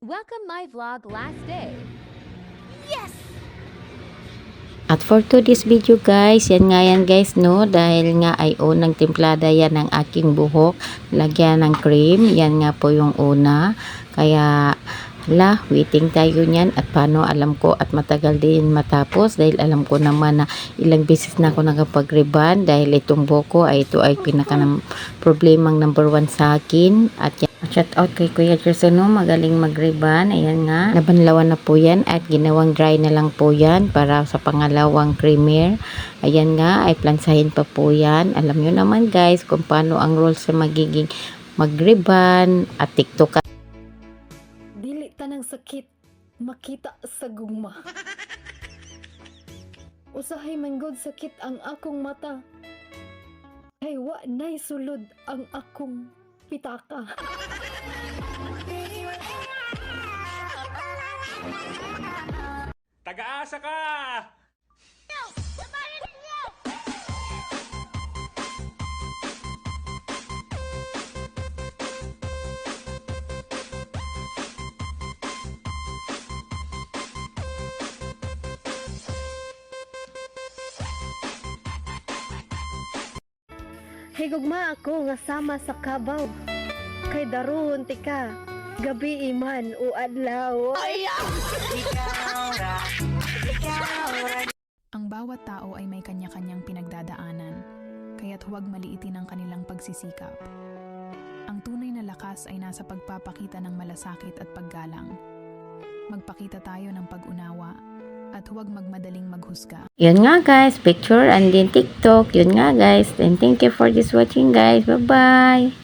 Welcome my vlog last day. At for today's video guys, yan nga yan guys no, dahil nga ay unang timplada yan ng aking buhok, lagyan ng cream, yan nga po yung una, kaya waiting tayo niyan at paano alam ko at matagal din matapos dahil alam ko naman na ilang beses na ako nakapag-ribbon dahil itong buhok ko ito ay pinaka problemang number 1 sa akin at yan. Shout out kay Kuya Jerson, no? Magaling mag-ribbon. Ayan nga. Nabanlawan na po yan at ginawang dry na lang po yan para sa pangalawang creamer. Ayan nga, ay plansahin pa po yan. Alam nyo naman guys kung paano ang rules sa magiging mag-ribbon at TikTok. Dili tanang sakit makita sa gugma. Usahay man gud sakit ang akong mata. Ay wa nay sulod ang akong pitaka. Taga-asa ka! Hey gugma ako nga sama sa kabaw. Kay daruhon tika. Gabi iman o adlaw. Ang bawat tao ay may kanya-kanyang pinagdadaanan, kaya't huwag maliitin ang kanilang pagsisikap. Ang tunay na lakas ay nasa pagpapakita ng malasakit at paggalang. Magpakita tayo ng pag-unawa at huwag magmadaling maghusga. Yun nga guys, picture and then TikTok. Yun nga guys, and thank you for this watching guys. Bye bye.